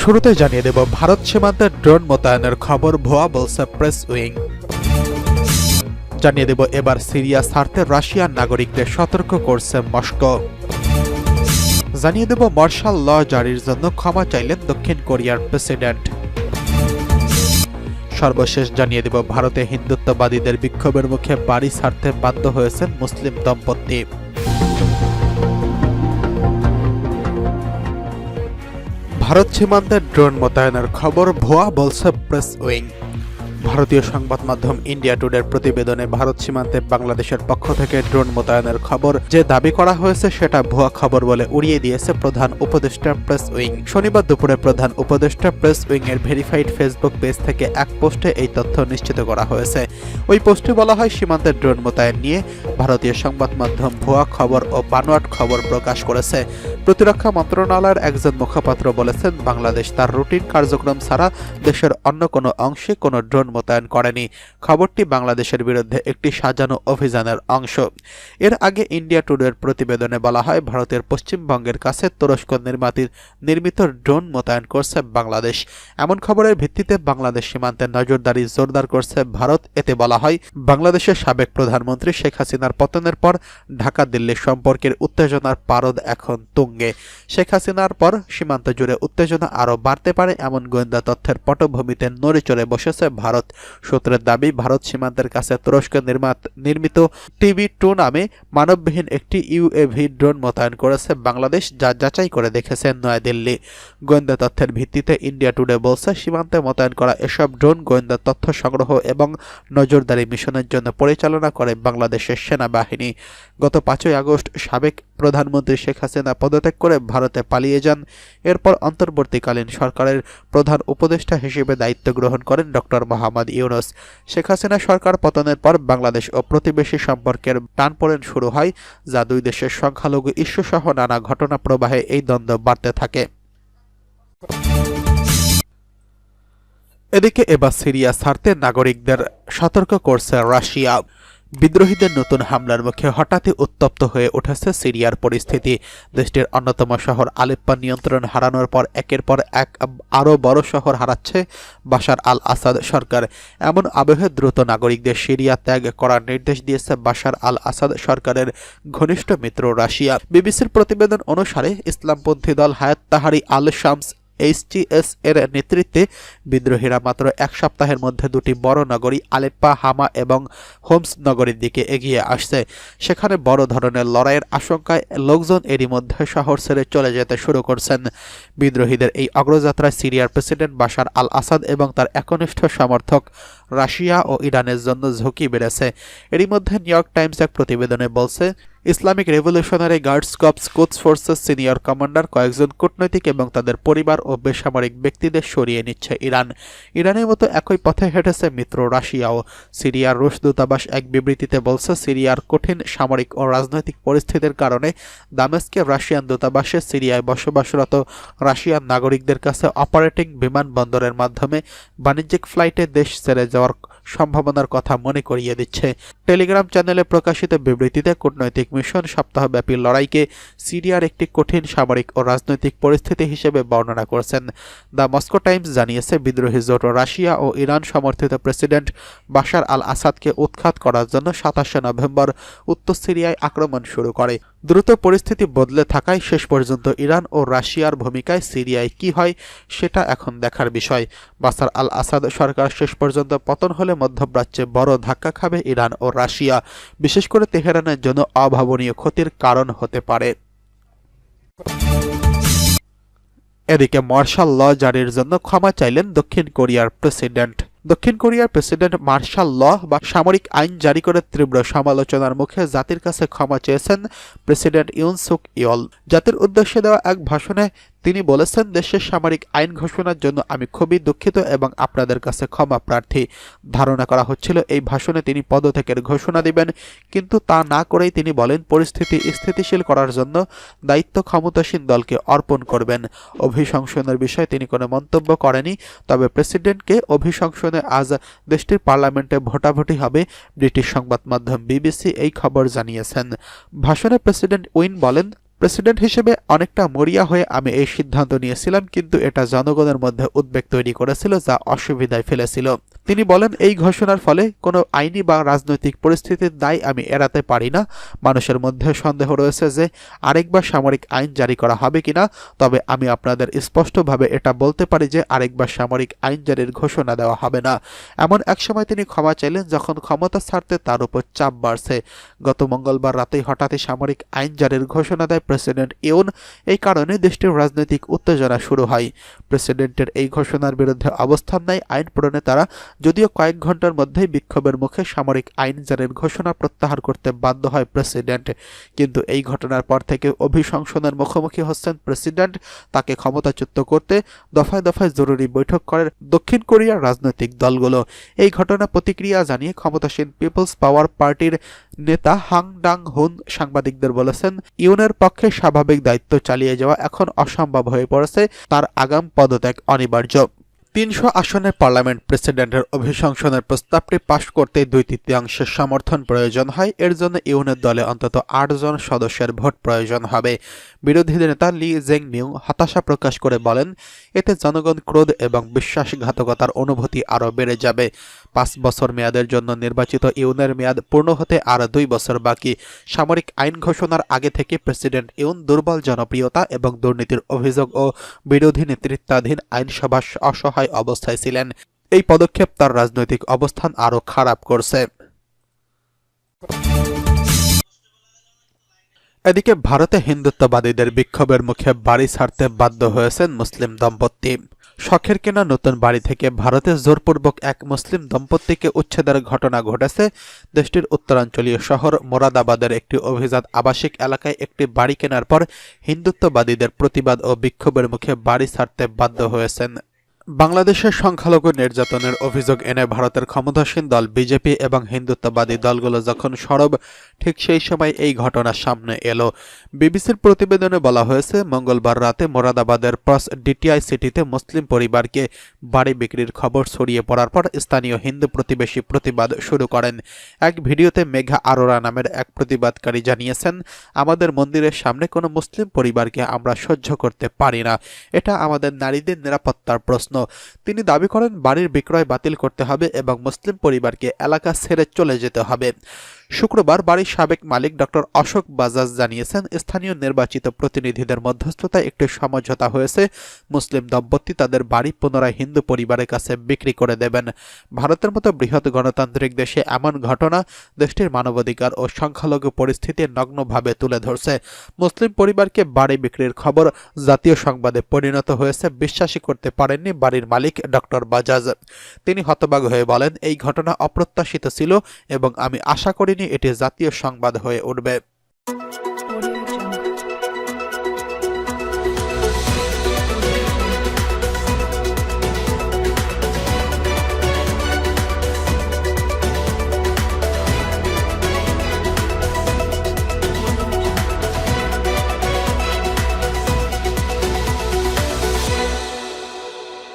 শুরুতে জানিয়ে দেব ভারত সীমান্তে ড্রোন মোতায়েনের খবর ভুয়া বলছে প্রেস উইং। জানিয়ে দেব এবার সিরিয়া ছাড়তে রাশিয়ার নাগরিকদের সতর্ক করছে মস্কো। জানিয়ে দেব মার্শাল ল জারির জন্য ক্ষমা চাইলেন দক্ষিণ কোরিয়ার প্রেসিডেন্ট। সর্বশেষ জানিয়ে দেব ভারতে হিন্দুত্ববাদীদের বিক্ষোভের মুখে বাড়ি ছাড়তে বাধ্য হয়েছেন মুসলিম দম্পতি। ভারত সীমান্তে ড্রোন মোতায়েনের খবর ভুয়া বলছে প্রেস উইং। ভারতীয় সংবাদ মাধ্যম ইন্ডিয়া টুডের প্রতিবেদনে ভারত সীমান্তে বাংলাদেশের পক্ষ থেকে ড্রোন মোতায়েনের খবর যে দাবি করা হয়েছে সেটা ভুয়া খবর বলে উড়িয়ে দিয়েছে প্রধান উপদেষ্টা প্রেস উইং। শনিবার দুপুরে প্রধান উপদেষ্টা প্রেস উইং এর ভেরিফাইড ফেসবুক পেজ থেকে এক পোস্টে এই তথ্য নিশ্চিত করা হয়েছে। ওই পোস্টে বলা হয়, সীমান্তে ড্রোন মোতায়েন নিয়ে ভারতীয় সংবাদ মাধ্যম ভুয়া খবর ও বানোয়াট খবর প্রকাশ করেছে। প্রতিরক্ষা মন্ত্রণালয়ের একজন মুখপাত্র বলেছেন, বাংলাদেশ তার রুটিন কার্যক্রম ছাড়া দেশের অন্য কোনো অংশে কোনো ড্রোন মোতায়েন করেনি। খবরটি বাংলাদেশের বিরুদ্ধে একটি সাজানো অভিযানের অংশ। এর আগে ইন্ডিয়া টুডের প্রতিবেদনে বলা হয়, ভারতের পশ্চিমবঙ্গের কাছে তুরস্ক নির্মিত ড্রোন মোতায়েন করছে বাংলাদেশ। এমন খবরের ভিত্তিতে বাংলাদেশ সীমান্তে নজরদারি জোরদার করছে ভারত। এতে বলা হয়, বাংলাদেশের সাবেক প্রধানমন্ত্রী শেখ হাসিনার পতনের পর ঢাকা দিল্লি সম্পর্কের উত্তেজনার পারদ এখন তুঙ্গে। শেখ হাসিনার পর সীমান্ত জুড়ে উত্তেজনা আরও বাড়তে পারে এমন গোয়েন্দা তথ্যের পটভূমিতে নড়ে চড়ে বসেছে ভারত। সূত্রের দাবি, ভারত সীমান্তের কাছে তুরস্ক নির্মিত TB2 নামে মানববিহীন একটি UAV ড্রোন মোতায়েন করেছে বাংলাদেশ, যা যাচাই করে দেখেছে নয়াদিল্লি। গোয়েন্দা তথ্যের ভিত্তিতে ইন্ডিয়া টুডে বলছে, সীমান্তে মোতায়েন করা এসব ড্রোন গোয়েন্দা তথ্য সংগ্রহ এবং নজরদারি মিশনের জন্য পরিচালনা করে বাংলাদেশের সেনাবাহিনী। গত 5 আগস্ট সাবেক প্রধানমন্ত্রী শেখ হাসিনা পদত্যাগ করে ভারতে পালিয়ে যান। এরপর অন্তর্বর্তীকালীন সরকারের প্রধান উপদেষ্টা হিসেবে দায়িত্ব গ্রহণ করেন ডক্টর মোহাম্মদ ইউনূস। শেখ হাসিনা সরকার পতনের পর বাংলাদেশ ও প্রতিবেশী সম্পর্কের টানপোড়েন শুরু হয়, যা দুই দেশের সংখ্যালঘু ইস্যু সহ নানা ঘটনা প্রবাহে এই দ্বন্দ্ব বাড়তে থাকে। এদিকে এবার সিরিয়া ছাড়তে নাগরিকদের সতর্ক করছে রাশিয়া। বিদ্রোহীদের নতুন হামলার মুখে হঠাৎই উত্তপ্ত হয়ে উঠেছে সিরিয়ার পরিস্থিতি। দেশটির অন্যতম শহর আলেপ্পো নিয়ন্ত্রণ হারানোর পর একের পর এক আরও বড় শহর হারাচ্ছে বাশার আল আসাদ সরকার। এমন আবহে দ্রুত নাগরিকদের সিরিয়া ত্যাগ করার নির্দেশ দিয়েছে বাশার আল আসাদ সরকারের ঘনিষ্ঠ মিত্র রাশিয়া। বিবিসির প্রতিবেদন অনুসারে ইসলামপন্থী দল হায়াত তাহরি আল শামস HTS এর নেতৃত্বে বিদ্রোহীরা মাত্র এক সপ্তাহের মধ্যে দুটি বড় নগরী আলেপ্পো, হামা এবং হোমস নগরীর দিকে এগিয়ে আসছে। সেখানে বড় ধরনের লড়াইয়ের আশঙ্কায় লোকজন এরই মধ্যে শহর ছেড়ে চলে যেতে শুরু করছেন। বিদ্রোহীদের এই অগ্রযাত্রায় সিরিয়ার প্রেসিডেন্ট বাশার আল আসাদ এবং তার একনিষ্ঠ সমর্থক রাশিয়া ও ইরানের জন্য ঝুঁকি বেড়েছে। এরই মধ্যে নিউ ইয়র্ক টাইমস এক প্রতিবেদনে বলছে, ইসলামিক রেভলিউশনারি গার্ডস কর্পস কুদস ফোর্সেস সিনিয়র কমান্ডার, কয়েকজন কূটনৈতিক এবং তাদের পরিবার ও বেসামরিক ব্যক্তিদের সরিয়ে নিচ্ছে ইরান। ইরানের মতো একই পথে হেঁটেছে মিত্র রাশিয়াও। সিরিয়ার রুশ দূতাবাস এক বিবৃতিতে বলছে, সিরিয়ার কঠিন সামরিক ও রাজনৈতিক পরিস্থিতির কারণে দামেস্কে রাশিয়ান দূতাবাসে সিরিয়ায় বসবাসরত রাশিয়ান নাগরিকদের কাছে অপারেটিং বিমানবন্দরের মাধ্যমে বাণিজ্যিক ফ্লাইটে দেশ ছেড়ে যাওয়ার সম্ভাবনার কথা মনে করিয়ে দিচ্ছে। টেলিগ্রাম চ্যানেলে প্রকাশিত বিবৃতিতে কূটনৈতিক মিশন সপ্তাহব্যাপী লড়াইকে সিরিয়ার একটি কঠিন সামরিক ও রাজনৈতিক পরিস্থিতি হিসেবে বর্ণনা করেছেন। দ্য মস্কো টাইমস জানিয়েছে, বিদ্রোহী জোট রাশিয়া ও ইরান সমর্থিত প্রেসিডেন্ট বাশার আল আসাদকে উৎখাত করার জন্য 27 নভেম্বর উত্তর সিরিয়ায় আক্রমণ শুরু করে। দ্রুত পরিস্থিতি বদলে থাকায় শেষ পর্যন্ত ইরান ও রাশিয়ার ভূমিকায় সিরিয়ায় কি হয় সেটা এখন দেখার বিষয়। বাশার আল আসাদ সরকার শেষ পর্যন্ত পতন হলে মধ্যপ্রাচ্যে বড় ধাক্কা খাবে ইরান ও রাশিয়া, বিশেষ করে তেহরানের জন্য অভাবনীয় ক্ষতির কারণ হতে পারে। এদিকে মার্শাল ল জারির জন্য ক্ষমা চাইলেন দক্ষিণ কোরিয়ার প্রেসিডেন্ট। দক্ষিণ কোরিয়ার প্রেসিডেন্ট মার্শাল ল বা সামরিক আইন জারি করে তীব্র সমালোচনার মুখে জাতির কাছে ক্ষমা চেয়েছেন প্রেসিডেন্ট ইউন সুক ইয়ল। জাতির উদ্দেশ্যে দেওয়া এক ভাষণে তিনি বলেছেন, দেশের সামরিক আইন ঘোষণার জন্য আমি খুবই দুঃখিত এবং আপনাদের কাছে ক্ষমা প্রার্থী। ধারণা করা হচ্ছিল এই ভাষণে তিনি পদত্যাগের ঘোষণা দিবেন, কিন্তু তা না করেই তিনি বলেন পরিস্থিতি স্থিতিশীল করার জন্য দায়িত্ব ক্ষমতাসীন দলকে অর্পণ করবেন। অভিশংসনের বিষয়ে তিনি কোনো মন্তব্য করেনি, তবে প্রেসিডেন্টকে অভিশংসনে আজ দেশটির পার্লামেন্টে ভোটাভুটি হবে। ব্রিটিশ সংবাদ মাধ্যম BBC এই খবর জানিয়েছেন। ভাষণে প্রেসিডেন্ট উইন বলেন, প্রেসিডেন্ট হিসেবে অনেকটা মরিয়া হয়ে আমি এই সিদ্ধান্ত নিয়েছিলাম, কিন্তু এটা জনগণের মধ্যে উদ্বেগ তৈরি করেছিল, যা অসুবিধায় ফেলেছিল। তিনি বলেন, এই ঘোষণার ফলে কোনো আইনি বা রাজনৈতিক পরিস্থিতির দায় আমি এড়াতে পারি না। মানুষের মধ্যে সন্দেহ রয়েছে যে আরেকবার সামরিক আইন জারি করা হবে কিনা, তবে আমি আপনাদের স্পষ্টভাবে এটা বলতে পারি যে আরেকবার সামরিক আইন জারির ঘোষণা দেওয়া হবে না। এমন এক সময় তিনি ক্ষমা চাইলেন যখন ক্ষমতা ছাড়তে তার উপর চাপ বাড়ছে। গত মঙ্গলবার রাতেই হঠাৎই সামরিক আইন জারির ঘোষণা দেয় প্রেসিডেন্ট ইউন। এই কারণে দেশটির রাজনৈতিক উত্তেজনা শুরু হয়। প্রেসিডেন্টের এই ঘোষণার বিরুদ্ধে অবস্থান নেয় আইন প্রণেতারা, যদিও কয়েক ঘন্টার মধ্যেই বিক্ষোভের মুখে সামরিক আইন জারির ঘোষণা প্রত্যাহার করতে বাধ্য হয় প্রেসিডেন্ট। কিন্তু এই ঘটনার পর থেকে অভিশংসনের মুখোমুখি হচ্ছেন প্রেসিডেন্ট। তাকে ক্ষমতাচ্যুত করতে দফায় দফায় জরুরি বৈঠক করে দক্ষিণ কোরিয়ার রাজনৈতিক দলগুলো। এই ঘটনা প্রতিক্রিয়া জানিয়ে ক্ষমতাসীন পিপলস পাওয়ার পার্টির নেতা হাং ডাং হুন সাংবাদিকদের বলেছেন, ইউনের পক্ষে স্বাভাবিক দায়িত্ব চালিয়ে যাওয়া এখন অসম্ভব হয়ে পড়েছে, তার আগাম পদত্যাগ অনিবার্য। ৩০০ আসনের পার্লামেন্ট প্রেসিডেন্টের অভিশংসনের প্রস্তাবটি পাশ করতে ২/৩ সমর্থন প্রয়োজন হয়। এর জন্য ইউনের দলে অন্তত ৮ জন সদস্যের ভোট প্রয়োজন হবে। বিরোধী নেতা লি জেং মিউ হতাশা প্রকাশ করে বলেন, এতে জনগণ ক্রোধ এবং বিশ্বাসঘাতকতার অনুভূতি আরও বেড়ে যাবে। ৫ বছর মেয়াদের জন্য নির্বাচিত ইউনের মেয়াদ পূর্ণ হতে আর ২ বছর বাকি। সামরিক আইন ঘোষণার আগে থেকে প্রেসিডেন্ট ইউন দুর্বল জনপ্রিয়তা এবং দুর্নীতির অভিযোগ ও বিরোধী নেতৃত্বাধীন আইনসভা অসহায় অবস্থায় ছিলেন। এই পদক্ষেপ তার রাজনৈতিক অবস্থান আরও খারাপ করছে। এদিকে ভারতে হিন্দুত্ববাদীদের বিক্ষোভের মুখে বাড়ি ছাড়তে বাধ্য হয়েছেন মুসলিম দম্পতি। শখের কেনা নতুন বাড়ি থেকে ভারতে জোরপূর্বক এক মুসলিম দম্পতিকে উচ্ছেদের ঘটনা ঘটেছে। দেশটির উত্তরাঞ্চলীয় শহর মোরাদাবাদের একটি অভিজাত আবাসিক এলাকায় একটি বাড়ি কেনার পর হিন্দুত্ববাদীদের প্রতিবাদ ও বিক্ষোভের মুখে বাড়ি ছাড়তে বাধ্য হয়েছেন। বাংলাদেশের সংখ্যালঘু নির্যাতনের অভিযোগ এনে ভারতের ক্ষমতাসীন দল বিজেপি এবং হিন্দুত্ববাদী দলগুলো যখন সরব, ঠিক সেই সময় এই ঘটনা সামনে এলো। বিবিসির প্রতিবেদনে বলা হয়েছে, মঙ্গলবার রাতে মোরাদাবাদের প্রস ডিটিআই সিটিতে মুসলিম পরিবারকে বাড়ি বিক্রির খবর ছড়িয়ে পড়ার পর স্থানীয় হিন্দু প্রতিবেশী প্রতিবাদ শুরু করেন। এক ভিডিওতে মেঘা আরোরা নামের এক প্রতিবাদকারী জানিয়েছেন, আমাদের মন্দিরের সামনে কোনো মুসলিম পরিবারকে আমরা সহ্য করতে পারি না। এটা আমাদের নারীদের নিরাপত্তার প্রশ্ন। তিনি দাবি করেন, বাড়ির বিক্রয় বাতিল করতে হবে এবং মুসলিম পরিবারকে এলাকা ছেড়ে চলে যেতে হবে। শুক্রবার বাড়ির সাবেক মালিক ডক্টর অশোক বাজাজ জানিয়েছেন, স্থানীয় নির্বাচিত প্রতিনিধিদের মধ্যস্থতায় একটি সমঝোতা হয়েছে। মুসলিম দম্পতি তাদের বাড়ি পুনরায় হিন্দু পরিবারের কাছে বিক্রি করে দেবেন। ভারতের মতো বৃহৎ গণতান্ত্রিক দেশে এমন ঘটনা দেশটির মানবাধিকার ও সংখ্যালঘু পরিস্থিতি নগ্নভাবে তুলে ধরছে। মুসলিম পরিবারকে বাড়ি বিক্রির খবর জাতীয় সংবাদে পরিণত হয়েছে বিশ্বাসই করতে পারেননি বাড়ির মালিক ডক্টর বাজাজ। তিনি হতবাক হয়ে বলেন, এই ঘটনা অপ্রত্যাশিত ছিল এবং আমি আশা করিনি এটি জাতীয় সংবাদ হয়ে উঠবে।